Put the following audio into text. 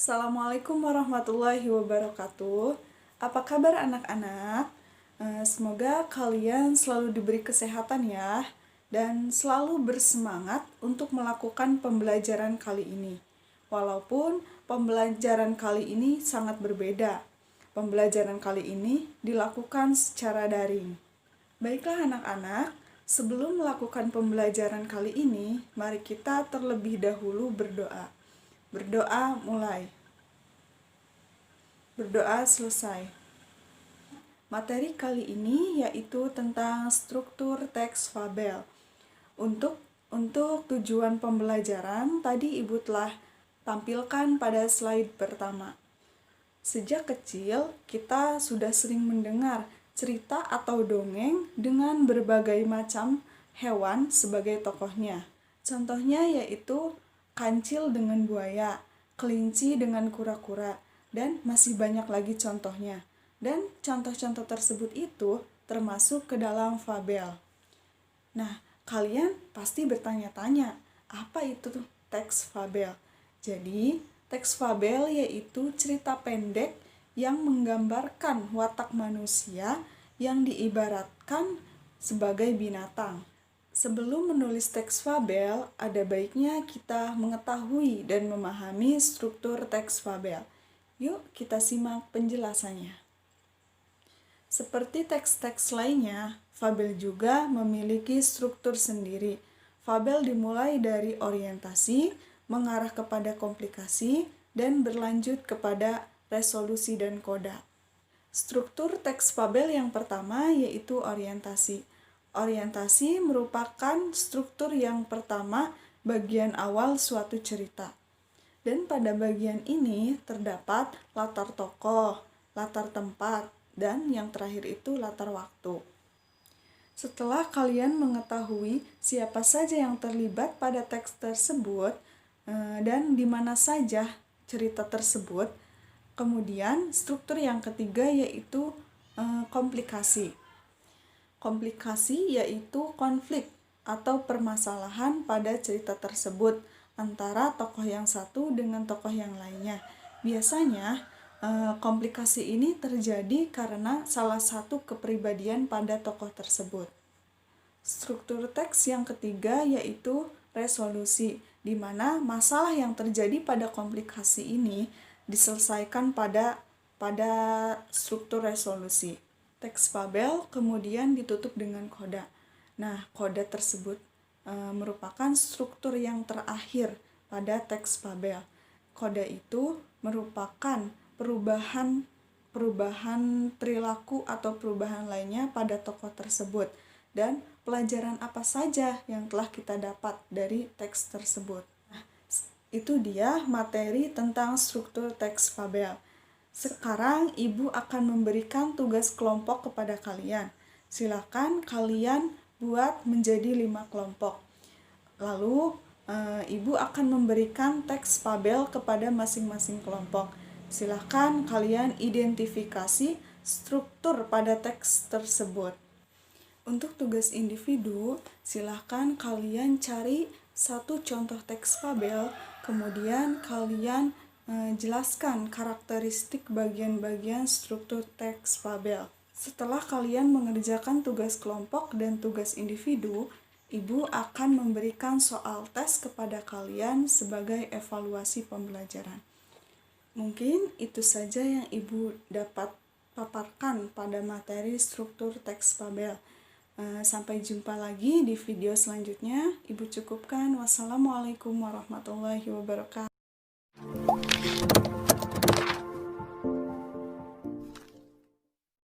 Assalamualaikum warahmatullahi wabarakatuh. Apa kabar anak-anak? Semoga kalian selalu diberi kesehatan ya, dan selalu bersemangat untuk melakukan pembelajaran kali ini. Walaupun pembelajaran kali ini sangat berbeda. Pembelajaran kali ini dilakukan secara daring. Baiklah anak-anak, sebelum melakukan pembelajaran kali ini, mari kita terlebih dahulu berdoa. Berdoa mulai. Berdoa selesai. Materi kali ini yaitu tentang struktur teks fabel. Untuk tujuan pembelajaran, tadi Ibu telah tampilkan pada slide pertama. Sejak kecil, kita sudah sering mendengar cerita atau dongeng dengan berbagai macam hewan sebagai tokohnya. Contohnya yaitu kancil dengan buaya, kelinci dengan kura-kura, dan masih banyak lagi contohnya. Dan contoh-contoh tersebut itu termasuk ke dalam fabel. Nah, kalian pasti bertanya-tanya, apa itu teks fabel? Jadi, teks fabel yaitu cerita pendek yang menggambarkan watak manusia yang diibaratkan sebagai binatang. Sebelum menulis teks fabel, ada baiknya kita mengetahui dan memahami struktur teks fabel. Yuk kita simak penjelasannya. Seperti teks-teks lainnya, fabel juga memiliki struktur sendiri. Fabel dimulai dari orientasi, mengarah kepada komplikasi, dan berlanjut kepada resolusi dan koda. Struktur teks fabel yang pertama yaitu orientasi. Orientasi merupakan struktur yang pertama bagian awal suatu cerita. Dan pada bagian ini terdapat latar tokoh, latar tempat, dan yang terakhir itu latar waktu. Setelah kalian mengetahui siapa saja yang terlibat pada teks tersebut dan di mana saja cerita tersebut, kemudian struktur yang ketiga yaitu komplikasi. Komplikasi yaitu konflik atau permasalahan pada cerita tersebut antara tokoh yang satu dengan tokoh yang lainnya. Biasanya komplikasi ini terjadi karena salah satu kepribadian pada tokoh tersebut. Struktur teks yang ketiga yaitu resolusi, di mana masalah yang terjadi pada komplikasi ini diselesaikan pada struktur resolusi. Teks fabel kemudian ditutup dengan koda. Nah, koda tersebut merupakan struktur yang terakhir pada teks fabel. Koda itu merupakan perubahan perilaku atau perubahan lainnya pada tokoh tersebut dan pelajaran apa saja yang telah kita dapat dari teks tersebut. Nah, itu dia materi tentang struktur teks fabel. Sekarang Ibu akan memberikan tugas kelompok kepada kalian. Silakan kalian buat menjadi 5 kelompok. Lalu Ibu akan memberikan teks fabel kepada masing-masing kelompok. Silakan kalian identifikasi struktur pada teks tersebut. Untuk tugas individu, silakan kalian cari satu contoh teks fabel, kemudian kalian jelaskan karakteristik bagian-bagian struktur teks fabel. Setelah kalian mengerjakan tugas kelompok dan tugas individu, Ibu akan memberikan soal tes kepada kalian sebagai evaluasi pembelajaran. Mungkin itu saja yang Ibu dapat paparkan pada materi struktur teks fabel. Sampai jumpa lagi di video selanjutnya. Ibu cukupkan. Wassalamualaikum warahmatullahi wabarakatuh.